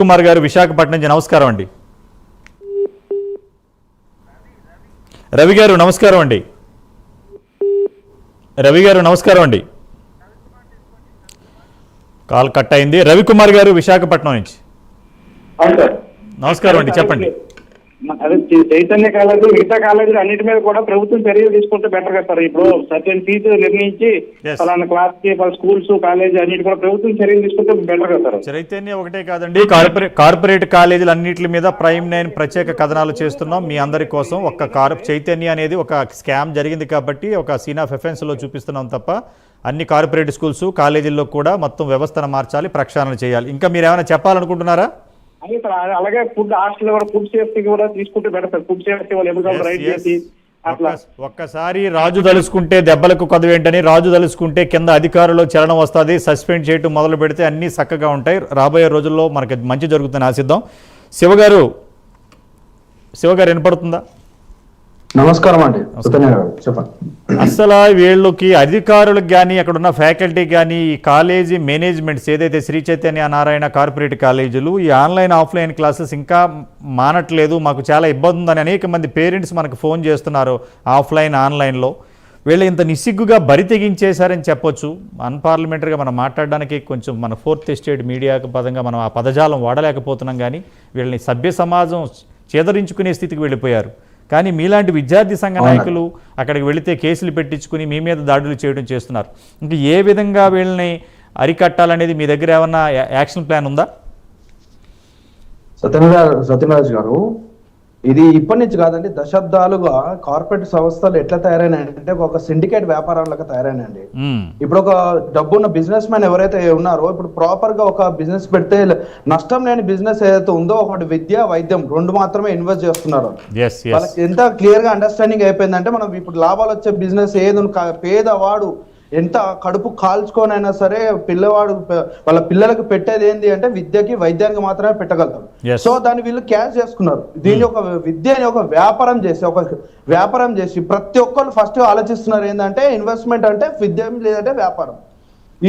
కుమార్ గారు విశాఖపట్నం నుంచి నమస్కారం అండి. రవి గారు నమస్కారం అండి. రవి గారు నమస్కారం అండి. కాల్ కట్ అయింది. రవికుమార్ గారు విశాఖపట్నం నుంచి నమస్కారం అండి, చెప్పండి. అదే చైతన్య కాలేజీ మిగతా కాలేజీలు అన్నిటి మీద కూడా ప్రభుత్వం చర్యలు తీసుకుంటే బెటర్ కదా సార్. ఇప్పుడు సర్టెన్ ఫీజు నిర్ణయించి ఫలానా క్లాస్ కి స్కూల్స్ కాలేజీ అన్నిటి కూడా ప్రభుత్వం చర్యలు తీసుకుంటే బెటర్ కదా సార్. చైతన్య ఒకటే కాదండి, కార్పొరేట్ కాలేజీలు అన్నిటి మీద ప్రైమ్ 9 ప్రత్యేక కథనాలు చేస్తున్నాం మీ అందరి కోసం. చైతన్య అనేది ఒక స్కామ్ జరిగింది కాబట్టి ఒక సీన్ ఆఫ్ ఎఫెన్స్ లో చూపిస్తున్నాం తప్ప అన్ని కార్పొరేట్ స్కూల్స్ కాలేజీల్లో కూడా మొత్తం వ్యవస్థను మార్చాలి, ప్రక్షాళన చేయాలి. ఇంకా మీరు ఏమైనా చెప్పాలనుకుంటున్నారా? అలాగే ఫుడ్ హాస్టల్ కూడా ఫుడ్ సేఫ్టీ కూడా తీసుకుంటే బెటర్ సార్. ఫుడ్ సేఫ్టీ వాళ్ళు ఎప్పుడు రైట్ చేసి అట్లా ఒక్కసారి రాజు తలుసుకుంటే దెబ్బలకు కొదవేంటని, రాజు తలుసుకుంటే కింద అధికారులు చలనం వస్తుంది. సస్పెండ్ చేయటం మొదలు పెడితే అన్ని చక్కగా ఉంటాయి. రాబోయే రోజుల్లో మనకి మంచి జరుగుతుందని ఆశిద్దాం. శివగారు వినపడుతుందా? నమస్కారం అండి, చెప్పండి. అసలు వీళ్ళకి అధికారులకు కానీ అక్కడ ఉన్న ఫ్యాకల్టీ కానీ ఈ కాలేజీ మేనేజ్మెంట్స్ ఏదైతే శ్రీ చైతన్య నారాయణ కార్పొరేట్ కాలేజీలు ఈ ఆన్లైన్ ఆఫ్లైన్ క్లాసెస్ ఇంకా మానట్లేదు, మాకు చాలా ఇబ్బంది ఉందని అనేక మంది పేరెంట్స్ మనకు ఫోన్ చేస్తున్నారు. ఆఫ్లైన్ ఆన్లైన్లో వీళ్ళు ఇంత నిస్సిగ్గుగా బరి తెగించేశారని చెప్పొచ్చు. అన్పార్లమెంటరీగా మనం మాట్లాడడానికి కొంచెం మన ఫోర్త్ ఎస్టేట్ మీడియా పదంగా మనం ఆ పదజాలం వాడలేకపోతున్నాం. కానీ వీళ్ళని సభ్య సమాజం చేదరించుకునే స్థితికి వెళ్ళిపోయారు. కానీ మీలాంటి విద్యార్థి సంఘ నాయకులు అక్కడికి వెళితే కేసులు పెట్టించుకుని మీ మీద దాడులు చేయడం చేస్తున్నారు. ఇంకా ఏ విధంగా వీళ్ళని అరికట్టాలనేది మీ దగ్గర ఏమన్నా యాక్షన్ ప్లాన్ ఉందా? సత్యనారాయణ గారు, ఇది ఇప్పటి నుంచి కాదండి, దశాబ్దాలుగా కార్పొరేట్ సంస్థలు ఎట్లా తయారైనాయంటే ఒక సిండికేట్ వ్యాపారాలకు తయారైనాయండి. ఇప్పుడు ఒక డబ్బున్న బిజినెస్ మ్యాన్ ఎవరైతే ఉన్నారో ఇప్పుడు ప్రాపర్ గా ఒక బిజినెస్ పెడితే నష్టం లేని బిజినెస్ ఏదైతే ఉందో ఒకటి విద్య వైద్యం రెండు మాత్రమే ఇన్వెస్ట్ చేస్తున్నారు. వాళ్ళకి ఎంత క్లియర్ గా అండర్స్టాండింగ్ అయిపోయిందంటే మనం ఇప్పుడు లాభాలు వచ్చే బిజినెస్ ఏది పేదవాడు ఎంత కడుపు కాల్చుకోనైనా సరే పిల్లవాడు వాళ్ళ పిల్లలకు పెట్టేది ఏంటి అంటే విద్యకి వైద్యానికి మాత్రమే పెట్టగలుగుతాం. సో దాన్ని వీళ్ళు క్యాష్ చేసుకున్నారు. దీన్ని ఒక విద్యని ఒక వ్యాపారం చేసి ప్రతి ఒక్కరు ఫస్ట్ ఆలోచిస్తున్నారు ఏంటంటే ఇన్వెస్ట్మెంట్ అంటే విద్య లేదంటే వ్యాపారం.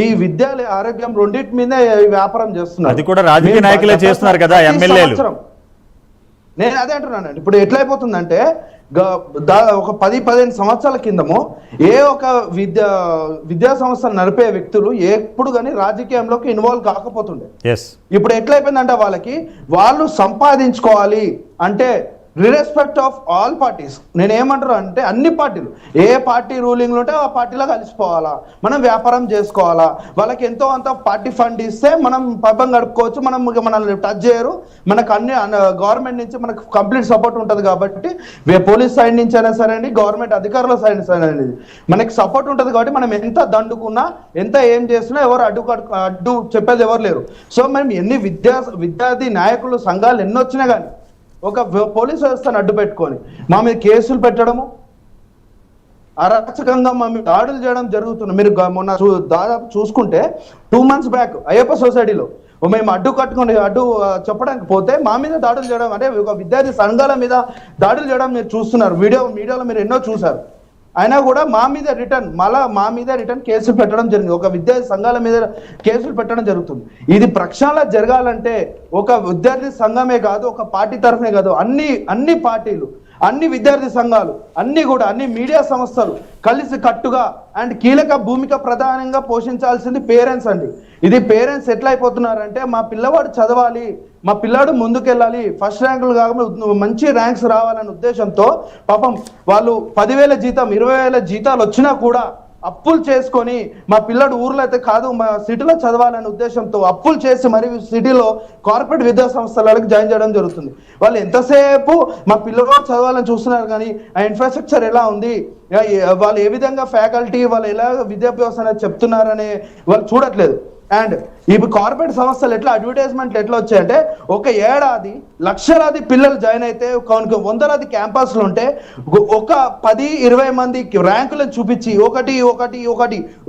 ఈ విద్య ఆరోగ్యం రెండింటి మీద వ్యాపారం చేస్తున్నారు. అది కూడా రాజకీయ నాయకులే చేస్తున్నారు కదా, ఎమ్మెల్యేలు. నేను అదే అంటున్నానండి. ఇప్పుడు ఎట్లయిపోతుందంటే ఒక 10-15 సంవత్సరాల కిందము ఏ ఒక విద్యా సంస్థలు నడిపే వ్యక్తులు ఎప్పుడు కానీ రాజకీయంలోకి ఇన్వాల్వ్ కాకపోతుండే. ఇప్పుడు ఎట్లయిపోయిందంటే వాళ్ళు సంపాదించుకోవాలి అంటే రిరెస్పెక్ట్ ఆఫ్ ఆల్ పార్టీస్. నేను ఏమంటారు అంటే అన్ని పార్టీలు ఏ పార్టీ రూలింగ్లో ఉంటే ఆ పార్టీలో కలిసిపోవాలా, మనం వ్యాపారం చేసుకోవాలా, వాళ్ళకి ఎంతో అంత పార్టీ ఫండ్ ఇస్తే మనం పబ్బం గడుపుకోవచ్చు, మనల్ని టచ్ చేయరు, మనకు అన్ని గవర్నమెంట్ నుంచి మనకు కంప్లీట్ సపోర్ట్ ఉంటుంది. కాబట్టి పోలీస్ సైడ్ నుంచి అయినా సరే అండి, గవర్నమెంట్ అధికారుల సైడ్ అనేది మనకి సపోర్ట్ ఉంటుంది. కాబట్టి మనం ఎంత దండుకున్నా ఎంత ఏం చేస్తున్నా ఎవరు అడ్డు చెప్పేది ఎవరు లేరు. సో మనం ఎన్ని విద్యార్థి నాయకులు సంఘాలు ఎన్ని వచ్చినా కానీ ఒక పోలీస్ వ్యవస్థను అడ్డు పెట్టుకొని మా మీద కేసులు పెట్టడము, అరాచకంగా మా మీద దాడులు చేయడం జరుగుతుంది. మీరు మొన్న దాదాపు చూసుకుంటే 2 months బ్యాక్ అయ్యప్ప సొసైటీలో మేము అడ్డు చెప్పడానికి పోతే మా మీద దాడులు చేయడం, అంటే ఒక విద్యార్థి సంఘాల మీద దాడులు చేయడం మీరు చూస్తున్నారు. మీడియాలో మీరు ఎన్నో చూసారు. అయినా కూడా మా మీద రిటర్న్ కేసులు పెట్టడం జరిగింది. ఒక విద్యార్థి సంఘాల మీద కేసులు పెట్టడం జరుగుతుంది. ఇది ప్రక్షాళన జరగాలంటే ఒక విద్యార్థి సంఘమే కాదు, ఒక పార్టీ తరఫునే కాదు, అన్ని పార్టీలు, అన్ని విద్యార్థి సంఘాలు, అన్ని మీడియా సంస్థలు కలిసి కట్టుగా అండ్ కీలక భూమిక ప్రధానంగా పోషించాల్సింది పేరెంట్స్ అండి. ఇది పేరెంట్స్ ఎట్లా అయిపోతున్నారంటే మా పిల్లవాడు చదవాలి, మా పిల్లాడు ముందుకెళ్ళాలి, ఫస్ట్ ర్యాంకులు కాకుండా మంచి ర్యాంక్స్ రావాలనే ఉద్దేశంతో పాపం వాళ్ళు 10,000 జీతం 20,000 జీతాలు వచ్చినా కూడా అప్పులు చేసుకొని మా పిల్లడు ఊర్లో అయితే కాదు మా సిటీలో చదవాలనే ఉద్దేశంతో అప్పులు చేసి మరి సిటీలో కార్పొరేట్ విద్యా సంస్థలకు జాయిన్ చేయడం జరుగుతుంది. వాళ్ళు ఎంతసేపు మా పిల్లలు చదవాలని చూస్తున్నారు కానీ ఆ ఇన్ఫ్రాస్ట్రక్చర్ ఎలా ఉంది, వాళ్ళు ఏ విధంగా ఫ్యాకల్టీ వాళ్ళు ఎలా విద్యాభ్యాసం అనేది చెప్తున్నారని వాళ్ళు చూడట్లేదు. అండ్ ఇప్పుడు కార్పొరేట్ సంస్థలు ఎట్లా అడ్వర్టైజ్మెంట్లు ఎట్లా వచ్చాయంటే ఒక ఏడాది లక్షలాది పిల్లలు జాయిన్ అయితే వందలాది క్యాంపస్లు ఉంటే ఒక 10-20 మంది ర్యాంకులను చూపించి ఒకటి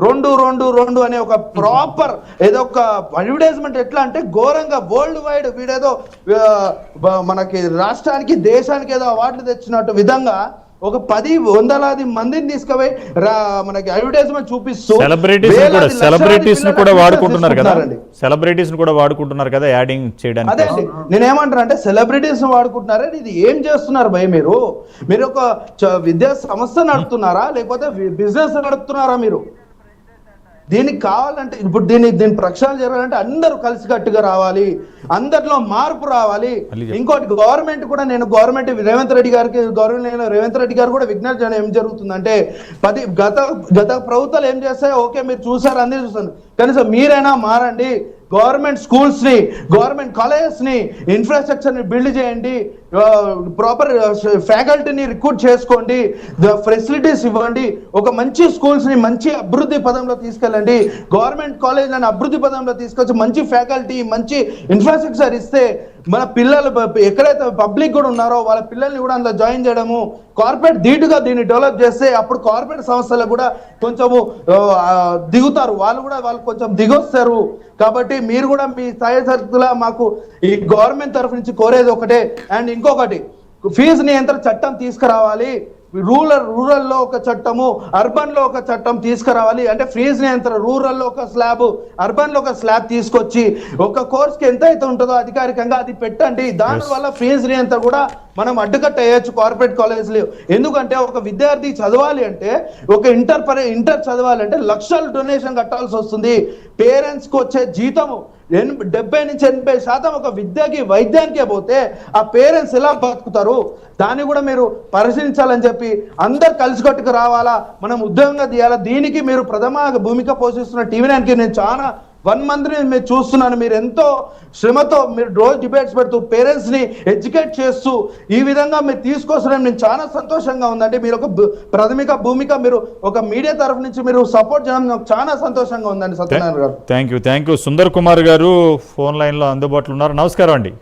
రెండు అనే ఒక ప్రాపర్ ఏదో ఒక అడ్వర్టైజ్మెంట్ ఎట్లా అంటే ఘోరంగా వరల్డ్ వైడ్ వీడేదో మనకి రాష్ట్రానికి దేశానికి ఏదో అవార్డులు తెచ్చినట్టు విధంగా ఒక 10 వందలాది మందిని తీసుకుపోయి మనకి అడ్వర్టైజ్మెంట్ చూపిస్తూ సెలబ్రిటీస్ కూడా వాడుకుంటున్నారు కదా, సెలబ్రిటీస్ కూడా వాడుకుంటున్నారు కదా యాడింగ్ చేయడానికి. అదే అండి నేనేమంటాను అంటే సెలబ్రిటీస్ వాడుకుంటున్నారా, ఇది ఏం చేస్తున్నారు భయ్? మీరు ఒక విద్యా సంస్థ నడుపుతున్నారా లేకపోతే బిజినెస్ నడుపుతున్నారా? మీరు దీనికి కావాలంటే ఇప్పుడు దీని ప్రక్షాళన జరగాలంటే అందరూ కలిసికట్టుగా రావాలి, అందరిలో మార్పు రావాలి. ఇంకోటి గవర్నమెంట్ కూడా, నేను గవర్నమెంట్ రేవంత్ రెడ్డి గారు కూడా విజ్ఞప్తి చేయడం ఏం జరుగుతుందంటే గత ప్రభుత్వాలు ఏం చేస్తాయో ఓకే మీరు చూసారు, అందరూ చూస్తారు, కనీసం మీరైనా మారండి. గవర్నమెంట్ స్కూల్స్ ని, గవర్నమెంట్ కాలేజెస్ ని, ఇన్ఫ్రాస్ట్రక్చర్ ని బిల్డ్ చేయండి, ప్రాపర్ ఫ్యాకల్టీని రిక్రూట్ చేసుకోండి, ఫెసిలిటీస్ ఇవ్వండి, ఒక మంచి స్కూల్స్ ని మంచి అభివృద్ధి పదంలో తీసుకెళ్ళండి, గవర్నమెంట్ కాలేజ్లను అభివృద్ధి పదంలో తీసుకొచ్చి మంచి ఫ్యాకల్టీ మంచి ఇన్ఫ్రాస్ట్రక్చర్ ఇస్తే మన పిల్లలు ఎక్కడైతే పబ్లిక్ కూడా ఉన్నారో వాళ్ళ పిల్లల్ని కూడా అందులో జాయిన్ చేయడము, కార్పొరేట్ ధీటుగా దీన్ని డెవలప్ చేస్తే అప్పుడు కార్పొరేట్ సంస్థలు కూడా కొంచెము దిగుతారు, వాళ్ళు కొంచెం దిగొస్తారు. కాబట్టి మీరు కూడా మీ స్థాయి మాకు ఈ గవర్నమెంట్ తరఫు నుంచి కోరేది ఒకటే. అండ్ ఇంకొకటి, ఫీజు నియంత్రణ చట్టం తీసుకురావాలి. రూరల్లో ఒక చట్టము, అర్బన్ లో ఒక చట్టం తీసుకురావాలి. అంటే ఫీజు నియంత్రణ రూరల్లో ఒక స్లాబ్, అర్బన్ లో ఒక స్లాబ్ తీసుకొచ్చి ఒక కోర్స్కి ఎంత అయితే ఉంటుందో అధికారికంగా అది పెట్టండి. దానివల్ల ఫీజు నియంత్రణ కూడా మనం అడ్డుకట్ట వేయచ్చు కార్పొరేట్ కాలేజీలు. ఎందుకంటే ఒక విద్యార్థి చదవాలి అంటే, ఒక ఇంటర్ చదవాలి అంటే లక్షలు డొనేషన్ కట్టాల్సి వస్తుంది. పేరెంట్స్ కి వచ్చే జీతము 70 నుంచి 80% ఒక విద్యకి వైద్యానికే పోతే ఆ పేరెంట్స్ ఎలా బతుకుతారు? దాన్ని కూడా మీరు పరిశీలించాలని చెప్పి అందరు కలిసికట్టుకు రావాలా, మనం ఉద్యోగంగా తీయాలా. దీనికి మీరు ప్రథమ భూమిక పోషిస్తున్న టీవీ9కి నేను చాలా 1 month మీరు చూస్తున్నాను. మీరు ఎంతో శ్రమతో మీరు రోజు డిబేట్స్ పెడుతూ పేరెంట్స్ ని ఎడ్యుకేట్ చేస్తూ ఈ విధంగా మీరు తీసుకొస్తున్నాం. నేను చాలా సంతోషంగా ఉందండి. మీరు ఒక ప్రాథమిక భూమిక మీరు ఒక మీడియా తరఫు నుంచి మీరు సపోర్ట్ చేయడం నాకు చాలా సంతోషంగా ఉందండి. సత్యనారాయణ గారు, థ్యాంక్ యూ. సుందర్ కుమార్ గారు ఫోన్ లైన్ లో అందుబాటులో ఉన్నారు. నమస్కారం అండి.